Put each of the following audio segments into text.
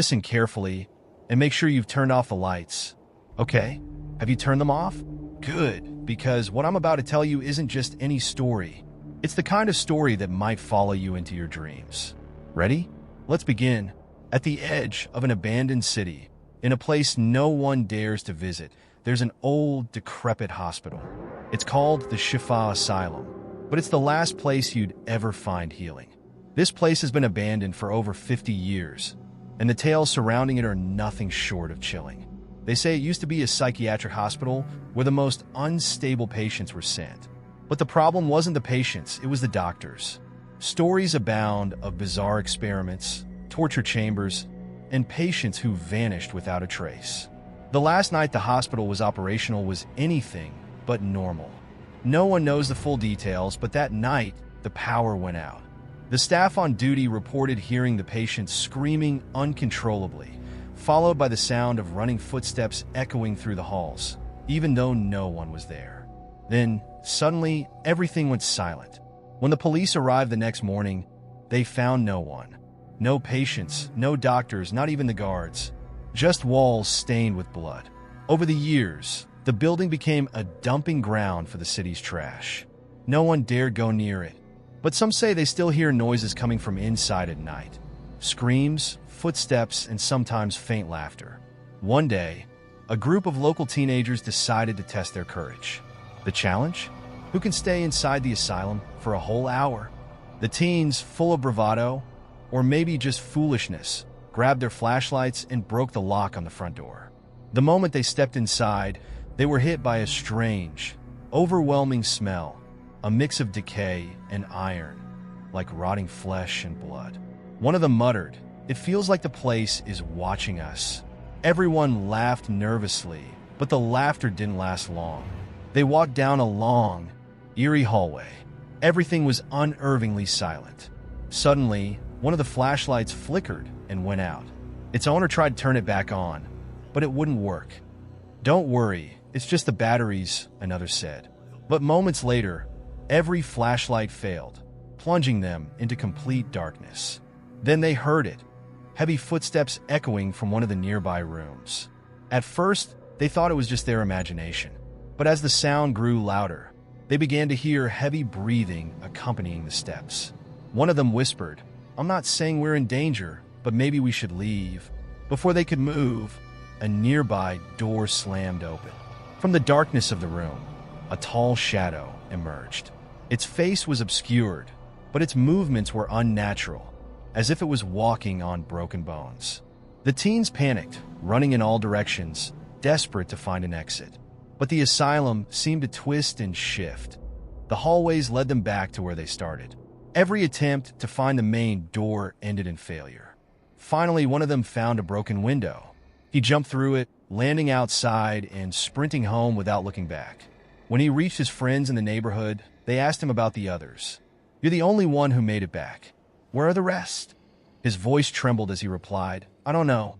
Listen carefully and make sure you've turned off the lights. Okay, have you turned them off? Good, because what I'm about to tell you isn't just any story. It's the kind of story that might follow you into your dreams. Ready? Let's begin. At the edge of an abandoned city, in a place no one dares to visit, there's an old, decrepit hospital. It's called the Shifa Asylum, but it's the last place you'd ever find healing. This place has been abandoned for over 50 years, and the tales surrounding it are nothing short of chilling. They say it used to be a psychiatric hospital where the most unstable patients were sent. But the problem wasn't the patients, it was the doctors. Stories abound of bizarre experiments, torture chambers, and patients who vanished without a trace. The last night the hospital was operational was anything but normal. No one knows the full details, but that night, the power went out. The staff on duty reported hearing the patients screaming uncontrollably, followed by the sound of running footsteps echoing through the halls, even though no one was there. Then, suddenly, everything went silent. When the police arrived the next morning, they found no one. No patients, no doctors, not even the guards. Just walls stained with blood. Over the years, the building became a dumping ground for the city's trash. No one dared go near it, but some say they still hear noises coming from inside at night. Screams, footsteps, and sometimes faint laughter. One day, a group of local teenagers decided to test their courage. The challenge? Who can stay inside the asylum for a whole hour? The teens, full of bravado, or maybe just foolishness, grabbed their flashlights and broke the lock on the front door. The moment they stepped inside, they were hit by a strange, overwhelming smell, a mix of decay and iron, like rotting flesh and blood. One of them muttered, "It feels like the place is watching us." Everyone laughed nervously, but the laughter didn't last long. They walked down a long, eerie hallway. Everything was unnervingly silent. Suddenly, one of the flashlights flickered and went out. Its owner tried to turn it back on, but it wouldn't work. "Don't worry, it's just the batteries," another said. But moments later, every flashlight failed, plunging them into complete darkness. Then they heard it, heavy footsteps echoing from one of the nearby rooms. At first, they thought it was just their imagination. But as the sound grew louder, they began to hear heavy breathing accompanying the steps. One of them whispered, "I'm not saying we're in danger, but maybe we should leave." Before they could move, a nearby door slammed open. From the darkness of the room, a tall shadow emerged. Its face was obscured, but its movements were unnatural, as if it was walking on broken bones. The teens panicked, running in all directions, desperate to find an exit. But the asylum seemed to twist and shift. The hallways led them back to where they started. Every attempt to find the main door ended in failure. Finally, one of them found a broken window. He jumped through it, landing outside and sprinting home without looking back. When he reached his friends in the neighborhood, they asked him about the others. "You're the only one who made it back. Where are the rest?" His voice trembled as he replied, "I don't know.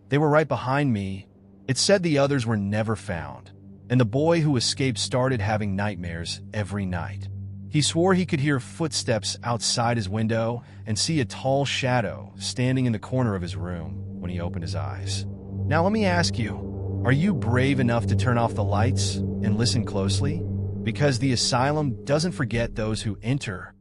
They were right behind me." It said the others were never found, and the boy who escaped started having nightmares every night. He swore he could hear footsteps outside his window and see a tall shadow standing in the corner of his room when he opened his eyes. Now let me ask you, are you brave enough to turn off the lights and listen closely? Because the asylum doesn't forget those who enter